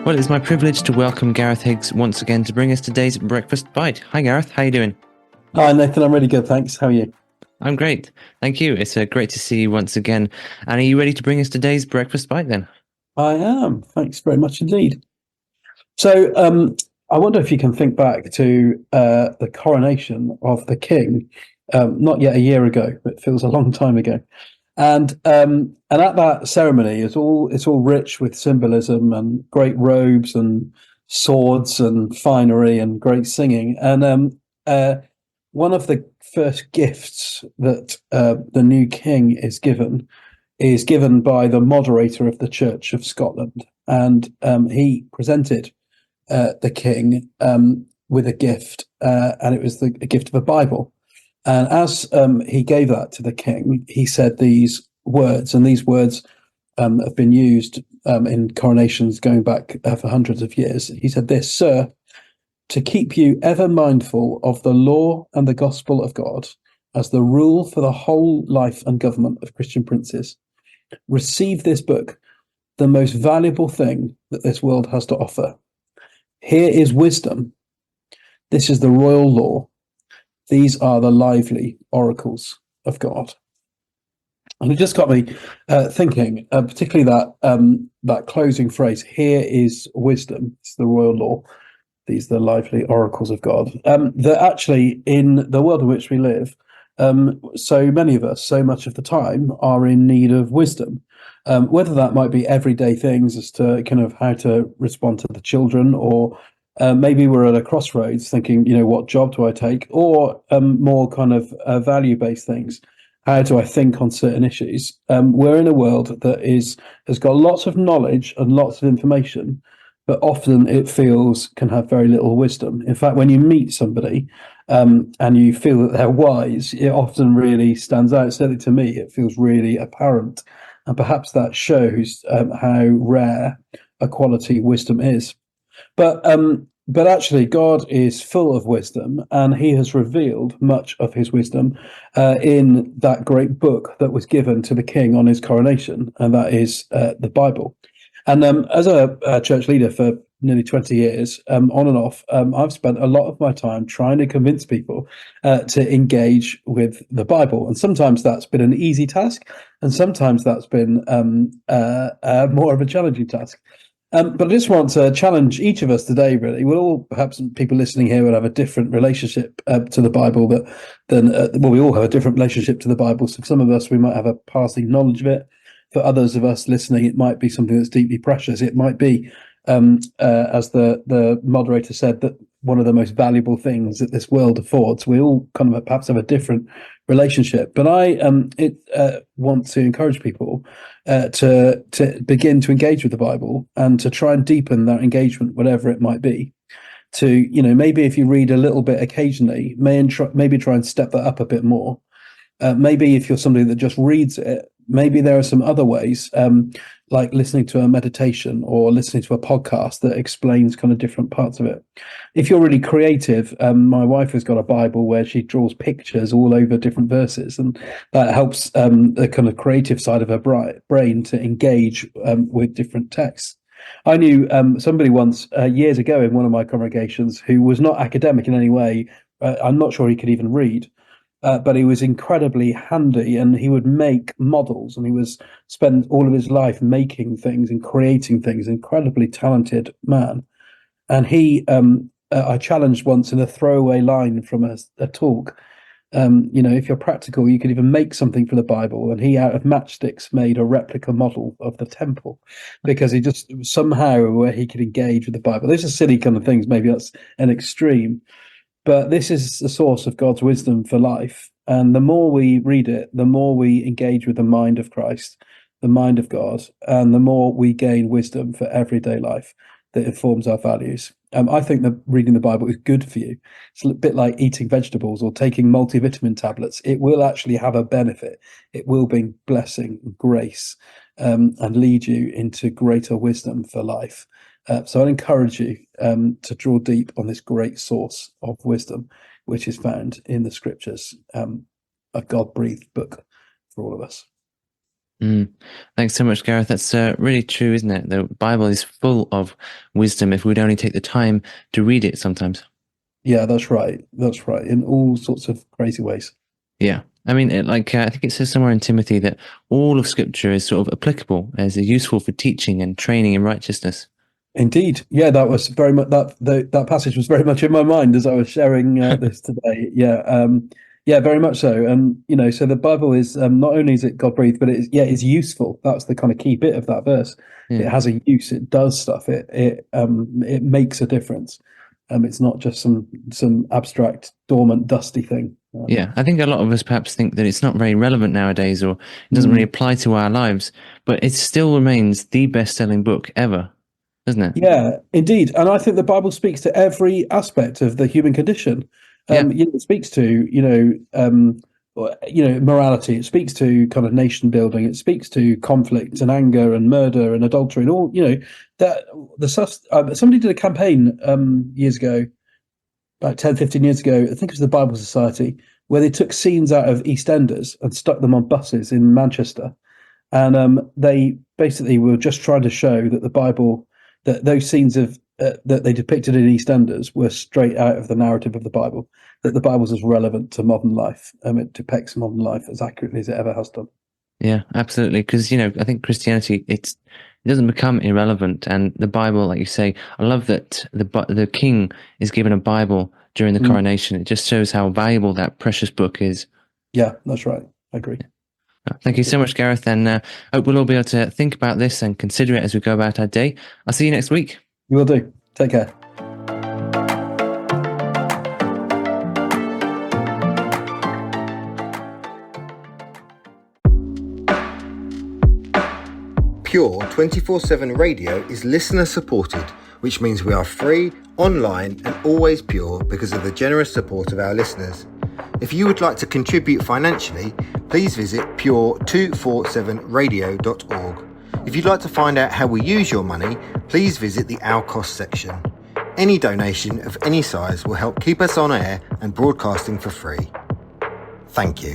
Well, it's my privilege to welcome Gareth Higgs once again to bring us today's Breakfast Bite. Hi, Gareth. How are you doing? Hi, Nathan. I'm really good, thanks. How are you? I'm great. Thank you. It's great to see you once again. And are you ready to bring us today's Breakfast Bite then? I am. Thanks very much indeed. So, I wonder if you can think back to the coronation of the king, not yet a year ago, but it feels a long time ago. And at that ceremony, it's all rich with symbolism and great robes and swords and finery and great singing. And one of the first gifts that the new king is given by the moderator of the Church of Scotland, and he presented the king with a gift, and it was a gift of a Bible. And as he gave that to the king, he said these words, and these words have been used in coronations going back for hundreds of years. He said this: "Sir, to keep you ever mindful of the law and the gospel of God as the rule for the whole life and government of Christian princes, receive this book, the most valuable thing that this world has to offer. Here is wisdom. This is the royal law. These are the lively oracles of God." And it just got me thinking, particularly that closing phrase, "Here is wisdom. It's the royal law. These are the lively oracles of God." That actually, in the world in which we live, so many of us, so much of the time, are in need of wisdom. Whether that might be everyday things as to kind of how to respond to the children, or maybe we're at a crossroads thinking, what job do I take? Or more kind of value-based things. How do I think on certain issues? We're in a world that has got lots of knowledge and lots of information, but often it can have very little wisdom. In fact, when you meet somebody and you feel that they're wise, it often really stands out. Certainly to me, it feels really apparent. And perhaps that shows how rare a quality wisdom is. But actually, God is full of wisdom, and He has revealed much of His wisdom in that great book that was given to the King on his coronation, and that is the Bible. And as a church leader for nearly 20 years, on and off, I've spent a lot of my time trying to convince people to engage with the Bible. And sometimes that's been an easy task, and sometimes that's been more of a challenging task. But I just want to challenge each of us today, really. We'll all, perhaps people listening here, will have a different relationship to the Bible, we all have a different relationship to the Bible. So for some of us, we might have a passing knowledge of it. For others of us listening, it might be something that's deeply precious. It might be, as the moderator said, that one of the most valuable things that this world affords. We all kind of perhaps have a different relationship, but I want to encourage people to begin to engage with the Bible and to try and deepen that engagement, whatever it might be. To maybe if you read a little bit occasionally, maybe try and step that up a bit more. Maybe if you're somebody that just reads it, maybe there are some other ways, like listening to a meditation or listening to a podcast that explains kind of different parts of it. If you're really creative, my wife has got a Bible where she draws pictures all over different verses, and that helps the kind of creative side of her brain to engage with different texts. I knew somebody once, years ago, in one of my congregations, who was not academic in any way. I'm not sure he could even read. But he was incredibly handy, and he would make models, and he was spend all of his life making things and creating things. Incredibly talented man. And I challenged once in a throwaway line from a talk. If you're practical, you could even make something for the Bible. And he, out of matchsticks, made a replica model of the temple, because he just somehow where he could engage with the Bible. Those are silly kind of things. Maybe that's an extreme. But this is the source of God's wisdom for life. And the more we read it, the more we engage with the mind of Christ, the mind of God, and the more we gain wisdom for everyday life that informs our values. I think that reading the Bible is good for you. It's a bit like eating vegetables or taking multivitamin tablets. It will actually have a benefit. It will bring blessing, grace, and lead you into greater wisdom for life. So I'd encourage you to draw deep on this great source of wisdom, which is found in the scriptures, a God-breathed book for all of us. Mm. Thanks so much, Gareth. That's really true, isn't it? The Bible is full of wisdom if we'd only take the time to read it sometimes. Yeah, that's right. That's right. In all sorts of crazy ways. Yeah. I mean, I think it says somewhere in Timothy that all of Scripture is sort of applicable, as useful for teaching and training in righteousness. Indeed, yeah, that was very much that passage was very much in my mind as I was sharing this today. Yeah, very much so. And so the Bible is not only is it God breathed, but it's useful. That's the kind of key bit of that verse. It Yeah. has a use. It does stuff. It makes a difference. It's not just some abstract, dormant, dusty thing. Yeah, I think a lot of us perhaps think that it's not very relevant nowadays, or it doesn't really apply to our lives, but it still remains the best-selling book ever, doesn't it? Yeah, indeed. And I think the Bible speaks to every aspect of the human condition. Yeah, It speaks to, morality. It speaks to kind of nation building. It speaks to conflict and anger and murder and adultery and all, that the stuff. Somebody did a campaign years ago, about 10, 15 years ago, I think it was the Bible Society, where they took scenes out of EastEnders and stuck them on buses in Manchester. And they basically were just trying to show that the Bible, that those scenes of that they depicted in EastEnders were straight out of the narrative of the Bible, that the Bible's as relevant to modern life. It depicts modern life as accurately as it ever has done. yeah, absolutely. Because I think Christianity it doesn't become irrelevant, and the Bible, like you say, I love that the king is given a Bible during the coronation. It just shows how valuable that precious book is. Yeah, that's right. I agree. Thank you so much, Gareth, and hope we'll all be able to think about this and consider it as we go about our day. I'll see you next week. You will do. Take care. Pure 24/7 radio is listener supported, which means we are free, online and always pure because of the generous support of our listeners. If you would like to contribute financially, please visit pure247radio.org. If you'd like to find out how we use your money, please visit the Our Cost section. Any donation of any size will help keep us on air and broadcasting for free. Thank you.